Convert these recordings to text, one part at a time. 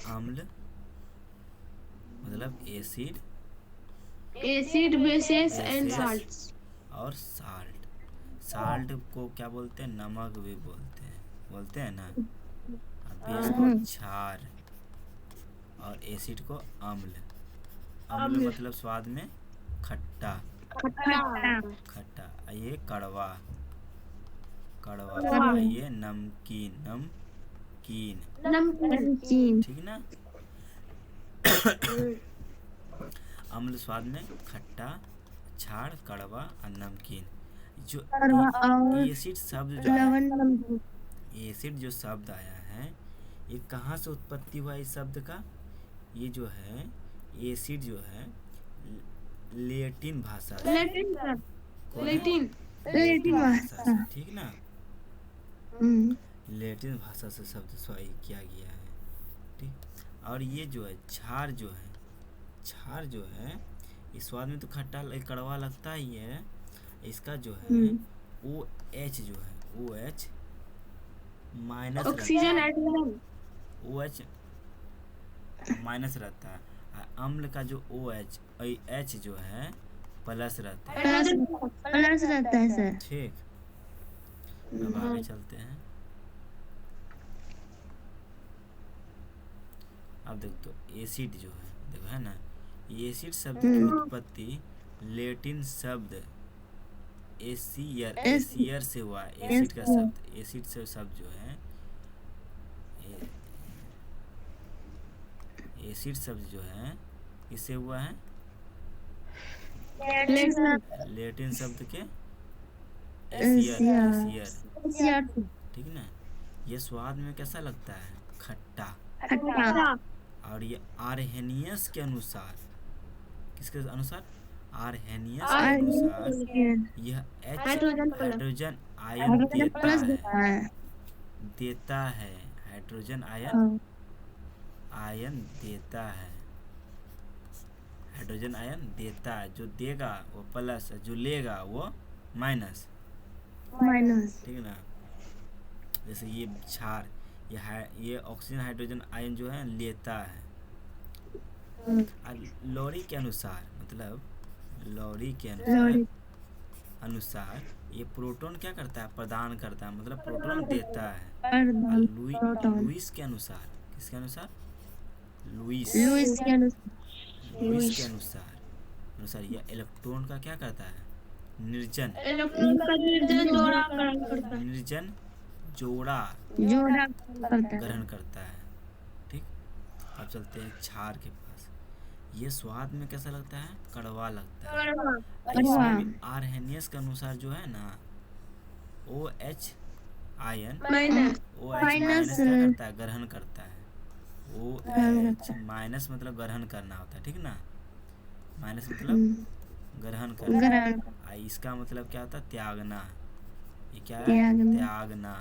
अम्ल मतलब acid, acid, bases and bases salts. और साल्ट। साल्ट को क्या बोलते हैं? नमक भी बोलते हैं ना। और बेस को क्षार और एसिड को अम्ल। अम्ल अम्ल, मतलब स्वाद में खट्टा, खट्टा, खट्टा। ये कड़वा, कड़वा। कड़वा, ये नमकीन, नमकीन। नमकीन। ठीक ना। अम्ल स्वाद में खट्टा, क्षार, कड़वा और नमकीन। जो एसिड शब्द जो आया, एसिड जो शब्द आया है, ये कहाँ से उत्पत्ति हुआ इस शब्द का? ये जो है एसिड जो है लेटिन भाषा से। लेटिन सर, कौन है? लेटिन। लेटिन भाषा से, ठीक ना। लेटिन भाषा से शब्द स्वाई किया गया है, ठीक। और ये जो है क्षार जो है, क्षार जो है इस स्वाद में तो खट्टा कड़वा लगता ही है। इसका जो है ओ एच जो है, ओ एच माइनस रहता ऑक्सीजन, है, हाइड्रोजन। ओ एच माइनस रहता है। और अम्ल का जो ओ एच एच जो है प्लस रहता है, हाइड्रोजन प्लस रहता है सर। ठीक। अब आगे चलते हैं। अब देख तो एसिड जो है, देखो है ना, एसिड शब्द की उत्पत्ति लेटिन शब्द एसियर, एसियर से हुआ। एसिड का शब्द, एसिड से शब्द जो है एसिड शब्द जो है किससे हुआ है? लेटिन। लेटिन शब्द के एसियर, एसियर, ठीक ना। ये स्वाद में कैसा लगता है? खट्टा। खट्टा। और ये आर्हेनियस के अनुसार, किसके अनुसार? आर्हेनियस के अनुसार हाइड्रोजन, यह H hydrogen plus. Hydrogen ion देता है। हाइड्रोजन आयन, आयन देता है। हाइड्रोजन आयन देता है। जो देगा वो प्लस, जो लेगा वो माइनस, ठीक है ना। जैसे ये क्षार, ये ऑक्सीजन हाइड्रोजन आयन जो है लेता है। और लॉरी के अनुसार, मतलब लॉरी के अनुसार ये प्रोटॉन क्या करता है? प्रदान करता है, मतलब प्रोटॉन देता है। और लुईस के अनुसार, किसके अनुसार? लुईस, लुईस के अनुसार, यह इलेक्ट्रॉन का क्या करता है? निर्जन, इलेक्ट्रॉन का निर्जन जोड़ा ग्रहण करता है। निर्जन जोड़ा जोड़ा करता है। ग्रहण करता है, ठीक। अब चलते हैं क्षार के पास। ये स्वाद में कैसा लगता है? कड़वा लगता है। कड़वा, और इसमें भी आर्हेनियस के अनुसार जो है ना, O H ion, minus. O H minus क्या करता है? ग्रहण करता है। ओ एच माइनस मतलब ग्रहण करना होता है, ठीक ना। माइनस मतलब ग्रहण करना। इसका मतलब क्या होता है? त्यागना। ये क्या है? त्यागना।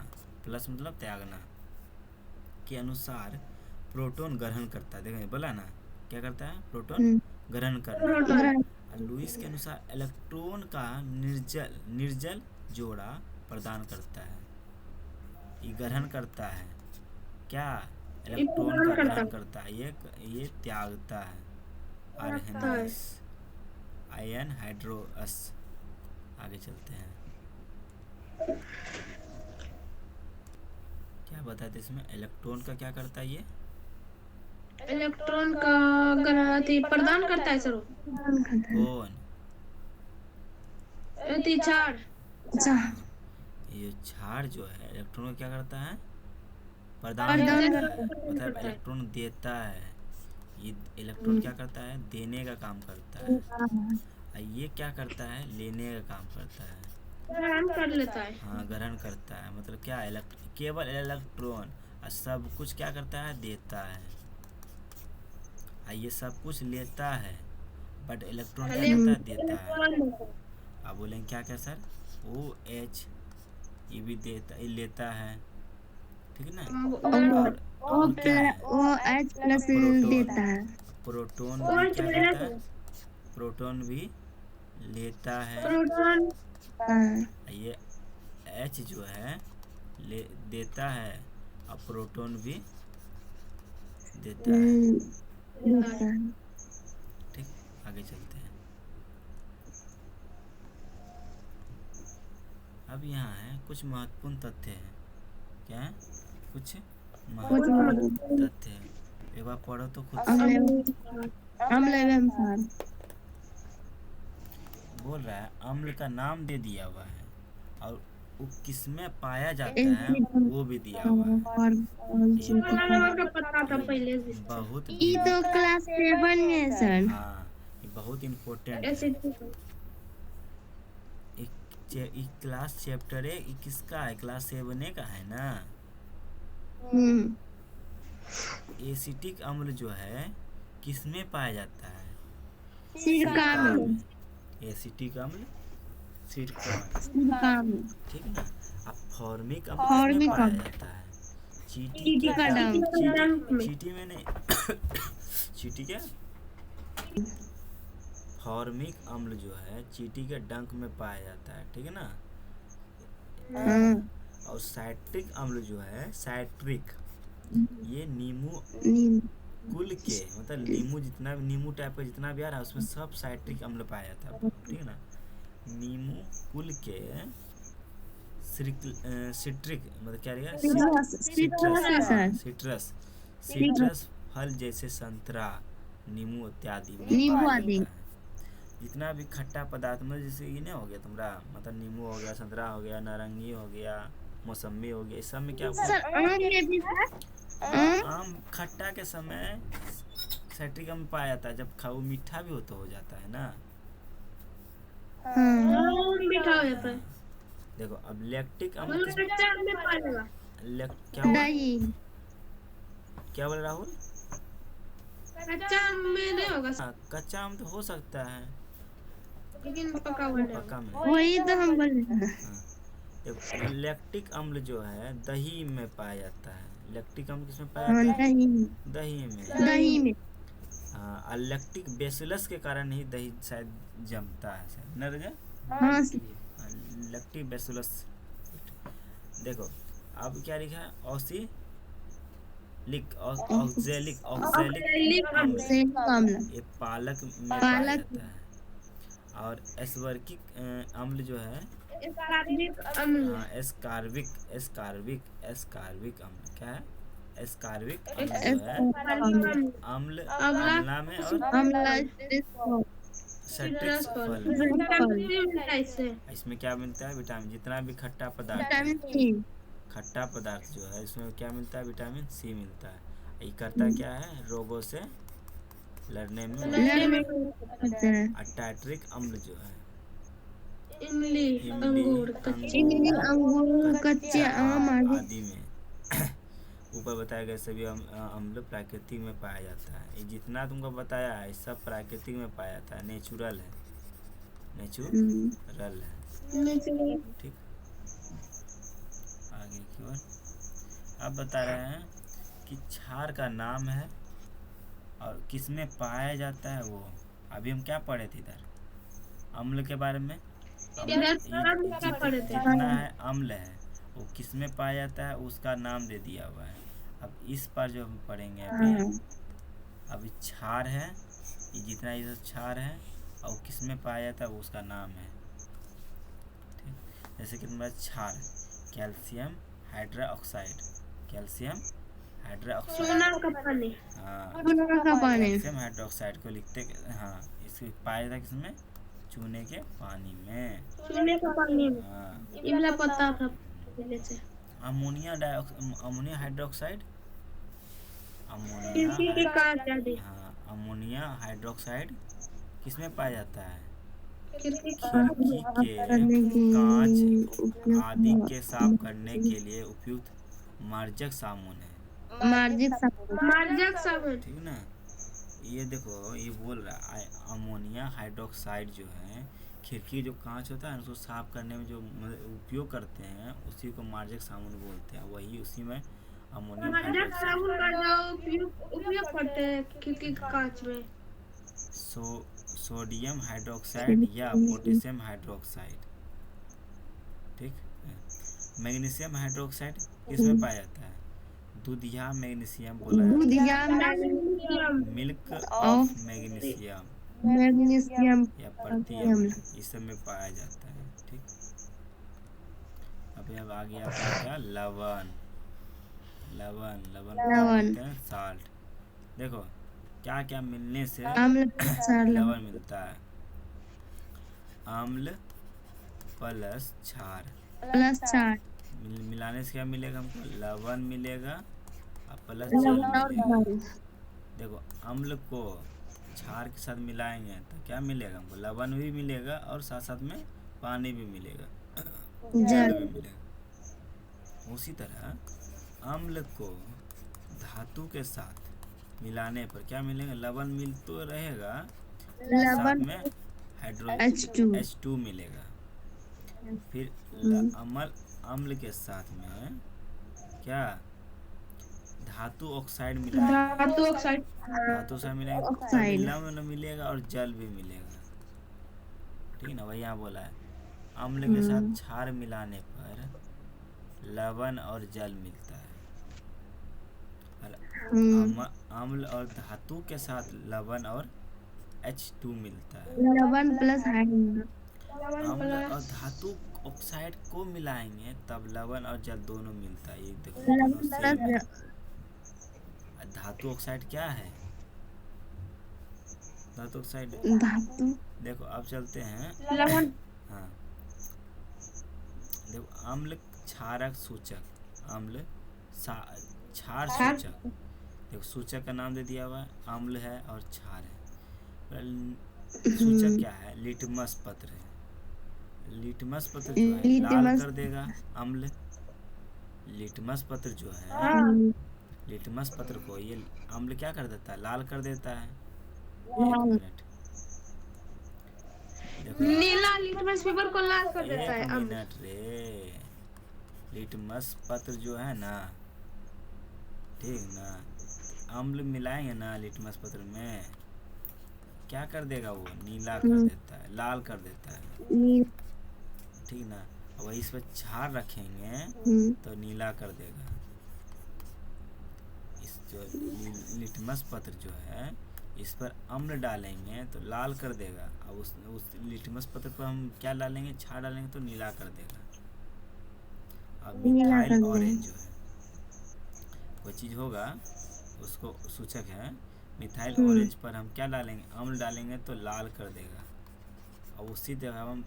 प्लस मतलब त्यागना के अनुसार प्रोटॉन ग्रहण करता है। देखो बोला ना, क्या करता है? प्रोटॉन ग्रहण करना। और लुईस के अनुसार इलेक्ट्रॉन का निर्जल, निर्जल जोड़ा प्रदान करता है। ये ग्रहण करता है क्या? इलेक्ट्रॉन का ग्रहण करता है। ये त्यागता है। आर्हेनियस आयन हाइड्रोस। आगे चलते हैं। क्या बताते इसमें? इलेक्ट्रॉन का क्या करता है ये? इलेक्ट्रॉन का ग्रहण प्रदान करता है सर। कौन? चार। ये क्षार जो है इलेक्ट्रॉन को क्या करता है? प्रदान निर्जन करता है, प्रदान मतलब करता है। इलेक्ट्रॉन देता है। ये इलेक्ट्रॉन क्या करता है? देने का काम करता है। और ये क्या करता है? लेने का काम करता है। ग्रहण कर लेता है। हाँ, ग्रहण करता है। मतलब क्या? केवल इलेक्ट्रॉन। और सब कुछ क्या करता है? देता है। और ये सब कुछ लेता है, बट इलेक्ट्रॉन क्या करता है? देता है। अब बोलेंगे क्या क्या सर? ओ एच, ये भी देता, ये लेता है, ठीक ना। और क्या है? वो एच प्लस प्रोटॉन, देता है। प्रोटॉन भी क्या करता है? प्रोटॉन भी लेता है। प्रोटॉन ये एच जो है ले देता है, और प्रोटॉन भी देता है। देता है। ठीक, आगे चलते हैं। अब यहाँ है कुछ महत्वपूर्ण तथ्य हैं। क्या है? कुछ कुछ महत्वपूर्ण तथ्य है। एक बार पढ़ो तो खुद से। अम्ल एवं क्षार। बोल रहा है अम्ल का नाम दे दिया हुआ है और वो किसमें पाया जाता है एसिड वो भी दिया हुआ है। ये का पता था पहले से। बहुत ये तो क्लास 7 में है सर। हाँ, ये बहुत इम्पोर्टेंट है। एसिड एक क्लास चैप्टर है, ये किसका है? क्लास 7 का है ना। हम्म। एसिटिक अम्ल जो है किसमें पाया जाता है? सिरका में। एसिटिक अम्ल सिरका में, सिरका में। ठीक ना। अब फॉर्मिक अम्ल किसमें फॉर्मिक पाया अम्ल जाता है? चींटी चींटी के का डंक। चींटी में नहीं चींटी के फॉर्मिक अम्ल जो है चींटी के डंक में पाया जाता है, ठीक है ना। हाँ। और साइट्रिक अम्ल जो है साइट्रिक, ये नींबू कुल के मतलब नींबू जितना भी नींबू टाइप का जितना भी आ रहा है उसमें सब साइट्रिक अम्ल पाया जाता है, ठीक है ना। नींबू कुल के सिट्रिक मतलब क्या रहेगा? सिट्रस सिट्रस फल जैसे संतरा, नींबू इत्यादि में नींबू पाया आदि। जाता है। जितना भी खट्टा पदार्थ में जैसे ये नहीं हो गया तुम्हारा, मतलब नींबू हो गया, संतरा हो गया, नारंगी हो गया, मौसम्बी हो गया, इस सब में क्या सर आम में भी सर आम खट्टा के समय साइट्रिक अम्ल पाया जाता है, जब खाओ मीठा भी हो तो हो जाता है ना। मीठा हो जाता है। देखो अब लैक्टिक अम्ल किस कच्चा आम में पाएगा। क्या हुआ? दही। क्या बोल राहुल? कच्चा आम में नहीं होगा हाँ, कच्चा आम तो हो सकता है, लेकिन पका हुआ नहीं पक्का में। वही तो हम बोल रहे हैं। हाँ, देखो लैक्टिक अम्ल जो है दही में पाया जाता है। लैक्टिक अम्ल किसमें पाया हाँ, जाता है? दही में। दही में। दही में। हाँ, और लैक्टिक बेसिलस के कारण ही दही शायद जमता है शायद न रजा। हाँ लैक्टिक बेसिलस। देखो अब क्या लिखा है? ऑक्जेलिक अम्ल, अम्ल। अम्ल। ये पालक में पाया पालक। जाता है। और एस्वर्किक अम्ल जो है अम्ल। हाँ एस्कार्बिक अम्ल क्या है? एस्कार्बिक अम्ल जो है अम्ल अम्ला में और अम्ल सिट्रिक फल में। इससे इसमें क्या मिलता है? विटामिन। जितना भी खट्टा पदार्थ विटामिन है, सी। खट्टा पदार्थ जो है इसमें क्या मिलता है? विटामिन सी मिलता है। ये करता क्या है? रोगों से लड़ने में लड़ने मदद। में करते हैं। और टाइट्रिक अम्ल जो है इमली अंगूर कच्चे इमली, अंगूर, कच्चे आम आदि। आदि में ऊपर बताए गए सभी अम्ल प्राकृतिक में पाया जाता है। ये जितना तुमको बताया है सब प्राकृतिक में पाया जाता है, नेचुरल है, नेचुरल है। ठीक, आगे की ओर अब बता रहे हैं कि क्षार का नाम है और किसमें पाया जाता है वो। अभी हम क्या पढ़े थे इधर? अम्ल के बारे में। जितना है अम्ल है वो किसमें पाया जाता है उसका नाम दे दिया हुआ है। अब इस पर जो हम पढ़ेंगे अभी क्षार है, ये जितना इधर क्षार है और किसमें पाया जाता है वो उसका नाम है। ठीक, जैसे कि तुम्हारा क्षार कैल्शियम हाइड्रोक्साइड, कैल्शियम हाइड्रोक्साइड, हाँ कैल्शियम हाइड्रोक्साइड को लिखते हाँ इसको पाया जाता है किसमें? चूने के पानी में। हाँ, ये वाला पता था पहले से। अमोनिया हाइड्रोक्साइड, हाँ अमोनिया हाइड्रोक्साइड किसमें पाया जाता है? खिड़की के कांच आदि के साफ करने के लिए उपयुक्त मार्जक साबुन है। मार्जक साबुन। ठीक ना। ये देखो ये बोल रहा है अमोनिया हाइड्रोक्साइड जो है खिड़की जो कांच होता है उसको साफ करने में जो उपयोग करते हैं उसी को मार्जक साबुन बोलते हैं। वही उसी में अमोनियम मार्जक साबुन का जो उपयोग करते हैं खिड़की कांच में। सोडियम हाइड्रोक्साइड या पोटेशियम हाइड्रोक्साइड। ठीक, मैग्नीशियम हाइड्रोक्साइड किसमें पाया जाता है? दूधिया मैग्नीशियम बोला दूध जाता या मैग्नीशियम। है। Milk of of magnesium magnesium या प्रति अम्ल। अम्ल इस सब में पाया जाता है। ठीक, अब आ गया अपना क्या, लवण। लवण लवण को क्या लवण बोलते हैं, साल्ट। देखो क्या क्या मिलने से अम्ल क्षार लवण लवण मिलता है। अम्ल प्लस क्षार प्लस क्षार मिलाने से क्या मिलेगा हमको, लवण मिलेगा और प्लस जल लवण और मिलेगा। जल देखो अम्ल को क्षार के साथ मिलाएंगे तो क्या मिलेगा हमको, लवण भी मिलेगा और साथ साथ में पानी भी मिलेगा, जल जल भी मिलेगा। उसी तरह अम्ल को धातु के साथ मिलाने पर क्या मिलेगा, लवण मिल तो रहेगा और साथ लवण में H2 H2 मिलेगा। फिर अम्ल के साथ में क्या, धातु ऑक्साइड मिलाएंगे। धातु ऑक्साइड। धातु ऑक्साइड मिलाएंगे तभी ऑक्साइड लवण मिलेगा और जल भी मिलेगा। ठीक है ना, वही यहाँ बोला है अम्ल के साथ क्षार मिलाने पर लवण और जल मिलता है। और अम्ल और धातु के साथ लवण और H2 मिलता है। लवण प्लस हाइड्रोजन लवण अम्ल और प्लस धातु ऑक्साइड को मिलाएंगे तब लवण और जल दोनों मिलता है। ये देखो लवण दोनों सेम है। प्लस धातु ऑक्साइड क्या है, धातु ऑक्साइड। धातु देखो अब चलते हैं। लवण। हाँ देखो अम्ल क्षारक सूचक, अम्ल क्षार सूचक। देखो सूचक का नाम दे दिया हुआ है, अम्ल है और क्षार है। सूचक क्या है, लिटमस पत्र है। लिटमस पत्र जो है लाल लिटमस कर देगा अम्ल। लिटमस पत्र जो है, हाँ। लिटमस पत्र को ये अम्ल क्या कर देता है, लाल कर देता है। एक लाल मिनट देखो, नीला लिटमस पेपर को लाल कर देता है एक अम्ल। मिनट रे, लिटमस पत्र जो है ना, ठीक ना, अम्ल मिलाएंगे ना लिटमस पत्र में, क्या कर देगा वो, नीला कर देता है, लाल कर देता है। ठीक ना, वही इस पर क्षार रखेंगे तो नीला कर देगा। इस जो लिटमस पत्र जो है इस पर अम्ल डालेंगे तो लाल कर देगा, अब उस लिटमस पत्र पर हम क्या डालेंगे, क्षार डालेंगे तो नीला कर देगा। अब मिथाइल ऑरेंज जो है कोई चीज़ होगा उसको सूचक है, मिथाइल ऑरेंज पर हम क्या डालेंगे, अम्ल डालेंगे तो लाल कर देगा। और उसी तरह हम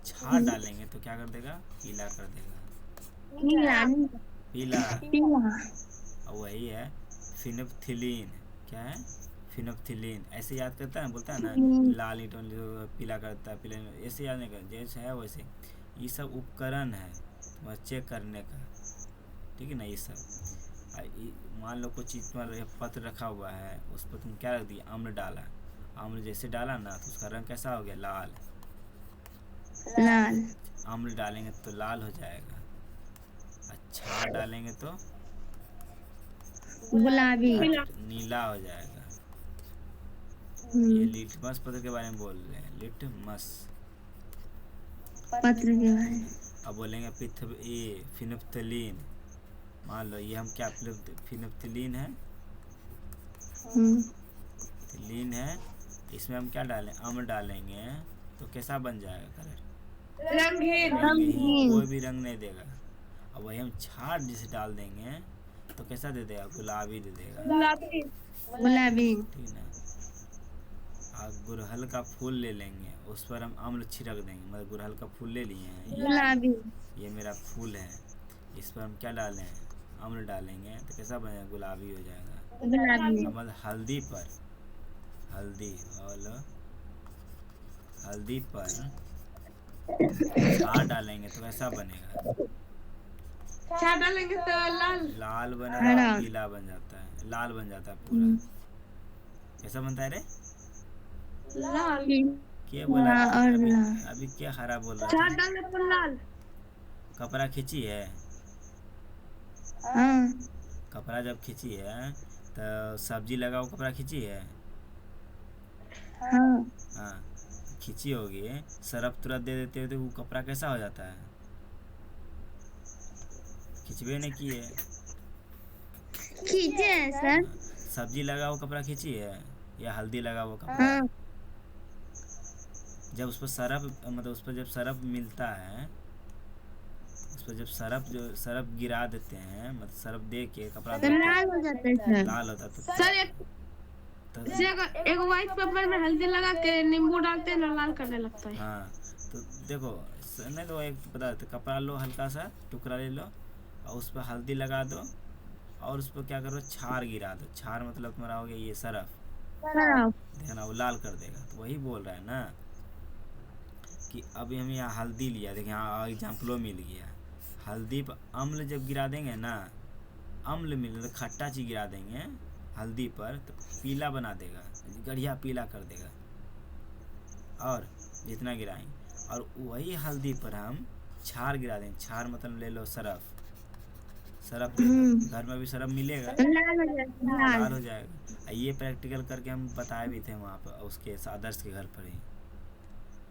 क्षार डालेंगे तो क्या कर देगा, पीला कर देगा, पीला। और वही है फिनोप्थिलीन। क्या है, फिनोप्थिलीन। ऐसे याद करता है, बोलता है ना लाल ईंटों जो पीला करता है, पीला ऐसे याद नहीं कर, जैसे है वैसे। ये सब उपकरण है तुम्हारा चेक करने का, ठीक है ना। ये सब मान लो कुछ चीज़ तुम्हारा पत्र रखा हुआ है, उस पर तुम क्या रख दिया, अम्ल डाला। अम्ल जैसे डाला ना तो उसका रंग कैसा हो गया, लाल। लाल अम्ल डालेंगे तो लाल हो जाएगा, अच्छा डालेंगे तो गुलाबी नीला हो जाएगा। ये लिटमस पत्र के बारे में बोल रहे हैं, लिटमस पत्र के बारे में। अब बोलेंगे ये फिनोप्थिलीन। मान लो ये हम क्या, फिनोप्थिलीन है, थिलीन है, इसमें हम क्या डालें, अम्ल डालेंगे तो कैसा बन जाएगा कलर, रंगीन। कोई भी रंग नहीं देगा। अब वही हम क्षार जिसे डाल देंगे तो कैसा दे देगा, गुलाबी दे देगा, गुलाबी। ठीक ना। गुड़हल का फूल ले लेंगे, उस पर हम अम्ल छिड़क देंगे, मतलब गुड़हल का फूल ले लिए हैं, गुलाबी। ये मेरा फूल है, इस पर हम क्या डालें, अम्ल डालेंगे तो कैसा बनेगा, गुलाबी हो जाएगा। गुलाबी। मतलब हल्दी पर, हल्दी पर क्षार डालेंगे तो कैसा बनेगा, क्षार डालेंगे तो लाल। लाल बनेगा, पीला बन जाता है, लाल बन जाता है पूरा। कैसा बनता है रे, लाल। क्या बोला और अभी क्या हरा बोल रहा क्षार था, डालने पर लाल। कपड़ा खींची है, हाँ कपड़ा जब खींची है तो सब्जी लगाओ, कपड़ा खींची है, हाँ हाँ खींची होगी, सरफ तुरंत दे देते हो तो वो कपड़ा कैसा हो जाता है, खिंचवे नहीं किए, खींचे हैं सर। सब्जी लगा हुआ कपड़ा खींची है या हल्दी लगा हुआ कपड़ा? हाँ जब उस पर सरफ मतलब उस पर जब सरफ मिलता है, उस पर जब सरफ गिरा देते हैं, मतलब सरफ दे के कपड़ा तो धो के लाल हो जाता है सर। लाल होता है तो सर एक तो एक व्हाइट पेपर में हल्दी लगा के नींबू डालते हैं ना, लाल करने लगता है। हाँ तो देखो नहीं तो एक पता है, कपड़ा लो, हल्का सा टुकड़ा ले लो और उस पर हल्दी लगा दो और उस पर क्या करो, छार गिरा दो। छार मतलब तुम्हारा हो गया ये सरफ, हाँ देखना वो लाल कर देगा। तो वही बोल रहा है ना कि अभी हम यहाँ हल्दी लिया, देखिए यहाँ एग्जाम्पलो मिल गया। हल्दी पर अम्ल जब गिरा देंगे ना, अम्ल मिले तो खट्टा चीज गिरा देंगे हल्दी पर तो पीला बना देगा, गढ़िया पीला कर देगा। और जितना गिराएंगे और वही हल्दी पर हम छार गिरा देंगे। छार मतलब ले लो सरफ, सरफ ले लो, घर में भी सरफ मिलेगा, तो लाल हो जाता है, लाल लाल। हो जाएगा। ये प्रैक्टिकल करके हम बताए भी थे वहाँ पर उसके आदर्श के घर पर ही।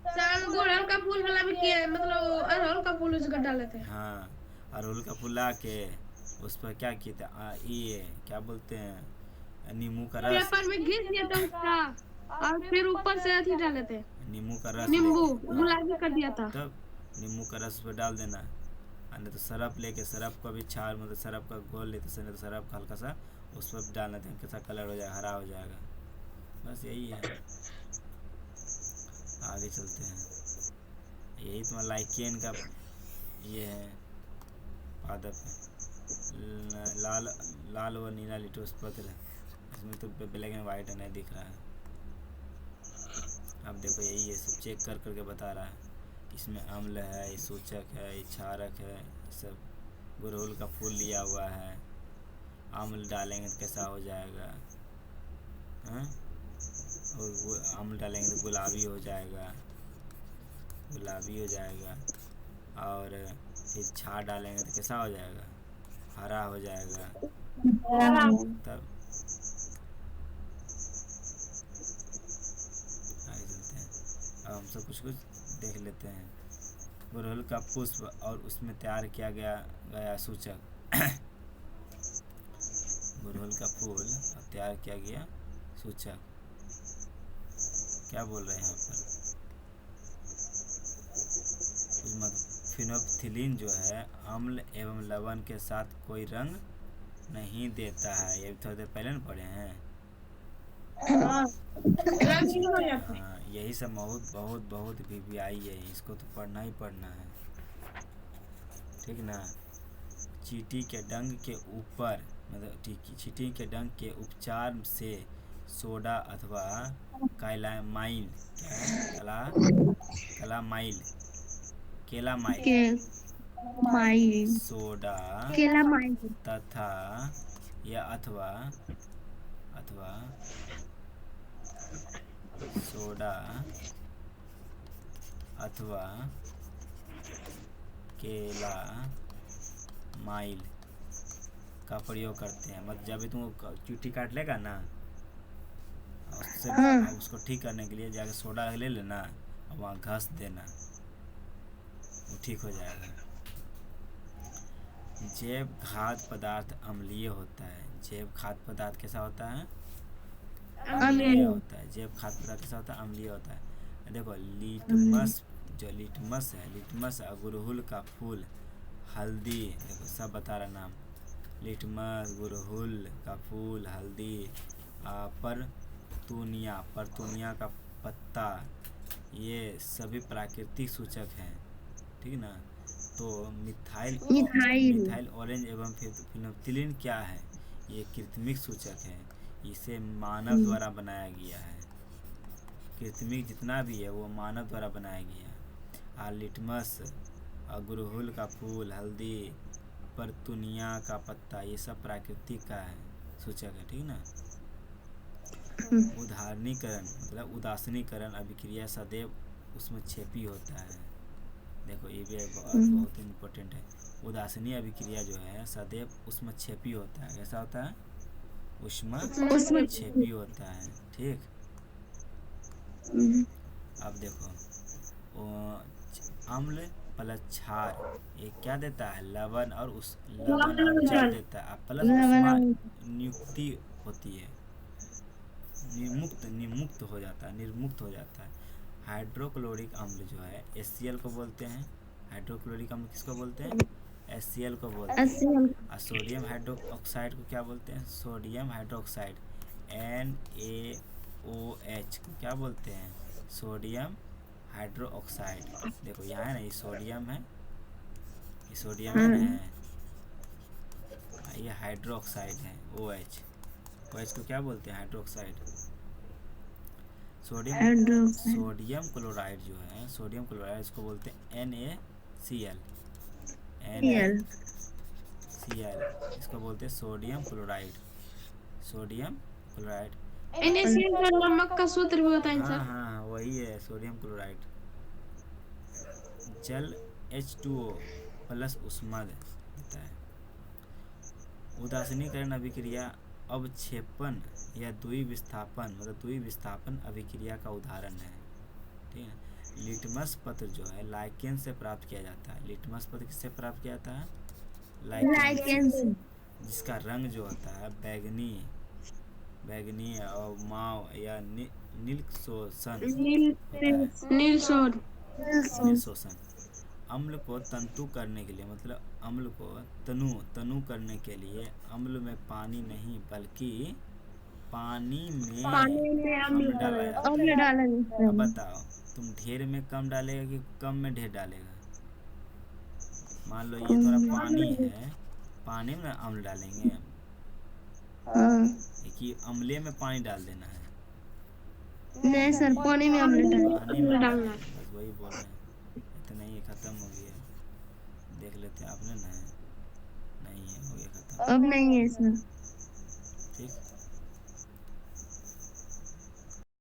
सर हम गुड़हल का फूल वाला भी किए हैं, मतलब अड़हुल का फूल उसका डाले थे। हाँ अड़हुल का फूल ला के उस पर क्या किए थे, ये क्या बोलते हैं, नींबू का रस, पेपर में घिस दिया था उसका और फिर ऊपर से अथी डाले थे, नींबू का रस नींबू लेके, हाँ, गुलाबी कर दिया था। तब नींबू का रस उस पर डाल देना। और नहीं तो सरफ लेके, सरफ का भी छार मतलब सरफ का घोल लेते से, नहीं तो सरफ का हल्का सा उस पर डालना था, कैसा कलर हो जाएगा, हरा हो जाएगा। बस यही है, आगे चलते हैं। यही तुम्हारा लाइकेन का ये है पादप है, लाल लाल व नीला लिटोस्पत्र है। इसमें तो ब्लैक एंड वाइट है, नहीं दिख रहा है। अब देखो यही है, सब चेक कर करके बता रहा है। इसमें अम्ल है, ये सूचक है, ये क्षारक है, ये सब। गुड़हल का फूल लिया हुआ है, अम्ल डालेंगे तो कैसा हो जाएगा, हाँ? और वो अम्ल डालेंगे तो गुलाबी हो जाएगा, गुलाबी हो जाएगा। और फिर छार डालेंगे तो कैसा हो जाएगा, हरा हो जाएगा। तब आगे चलते हैं। अब हम सब कुछ देख लेते हैं। गुड़हल का पुष्प और उसमें तैयार किया गया सूचक गुड़हल का फूल और तैयार किया गया सूचक क्या बोल रहे हैं यहाँ पर, फिनोप्थिलीन जो है अम्ल एवं लवण के साथ कोई रंग नहीं देता है। ये थोड़ी देर पहले न पढ़े हैं। हाँ यही सब बहुत बहुत बहुत वीवीआई है, इसको तो पढ़ना ही पढ़ना है, ठीक ना। चींटी के डंक के ऊपर मतलब चींटी के डंक के उपचार से सोडा अथवा कैलामाइन माइल सोडा केला माइल तथा या अथवा सोडा अथवा केला माइल का प्रयोग करते हैं। मतलब जब भी तुम चुट्टी काट लेगा ना, उससे उसको ठीक करने के लिए जाके सोडा ले लेना और वहाँ घस देना, वो ठीक हो जाएगा। जैव खाद्य पदार्थ अम्लीय होता है। जैव खाद्य पदार्थ कैसा होता है, अम्लीय होता है। जैव खाद्य पदार्थ कैसा होता है, अम्लीय होता है। देखो लिटमस जो लिटमस है, लिटमस गुड़हल का फूल, हल्दी, देखो सब बता रहा नाम, लिटमस, गुड़हल का फूल, हल्दी, परतूनिया का पत्ता, ये सभी प्राकृतिक सूचक हैं, ठीक ना। तो मिथाइल ऑरेंज एवं फिनोप्थिलीन क्या है, ये कृत्रिमिक सूचक है, इसे मानव द्वारा बनाया गया है। कृत्रिमिक जितना भी है वो मानव द्वारा बनाया गया है। लिटमस, गुड़हल का फूल, हल्दी, परतूनिया का पत्ता, ये सब प्राकृतिक का है सूचक है, ठीक ना। उदाहरणीकरण मतलब उदासीनीकरण अभिक्रिया सदैव उसमें छेपी होता है। देखो ये भी बहुत इम्पोर्टेंट है। उदासीनी अभिक्रिया जो है सदैव उसमें छेपी होता है। कैसा होता है, उसमें छेपी होता है, ठीक। अब देखो अम्ल प्लस क्षार, ये क्या देता है? लवण और उस लवण और जल देता है, प्लस लवण उष्मा और नियुक्ति होती है, निमुक्त हो जाता है, निर्मुक्त हो जाता है। हाइड्रोक्लोरिक अम्ल जो है HCl को बोलते हैं। हाइड्रोक्लोरिक अम्ल किसको बोलते हैं? HCl को बोलते हैं। 80 और सोडियम हाइड्रोक्साइड को क्या बोलते हैं? सोडियम हाइड्रोक्साइड NaOH को क्या बोलते हैं? Sodium hydro oxide. देखो यहाँ है ना, ये सोडियम है, ये सोडियम है ना, ये हाइड्रो ऑक्साइड है OH। OH को क्या बोलते हैं? Hydro oxide. Hydroxide sodium chloride जो है, सोडियम क्लोराइड इसको बोलते हैं NaCl। Cl NaCl इसको बोलते हैं sodium chloride. Sodium chloride. NaCl तो नमक का सूत्र भी होता है हाँ सर। हाँ हाँ, वही है सोडियम क्लोराइड। जल H2O प्लस ऊष्मा देता है। उदासीनीकरण अभिक्रिया अवक्षेपण या द्वि विस्थापन, मतलब द्वि विस्थापन अभिक्रिया का उदाहरण है। ठीक है। लिटमस पत्र जो है लाइकेन से प्राप्त किया जाता है। लिटमस पत्र किससे प्राप्त किया जाता है? लाइकेन से, जिसका रंग जो होता है बैगनी, बैगनी और माव या नील शोषण होता है। नील सोड। नील शोषण। अम्ल को तंतु करने के लिए, मतलब अम्ल को तनु करने के लिए अम्ल में पानी नहीं बल्कि पानी में अम्ल डाला जाता है। डाला अब बताओ, तुम ढेर में कम डालेगा कि कम में ढेर डालेगा? मान लो ये थोड़ा पानी है, पानी में अम्ल डालेंगे कि अम्ले में पानी डाल देना है? नहीं सर, पानी में आमलेट पानी में डालना। बस वही बोल रहे हैं। इतना ही खत्म हो गया, देख लेते हैं आपने ना। नहीं है, हो गया खत्म। अब नहीं है सर। ठीक।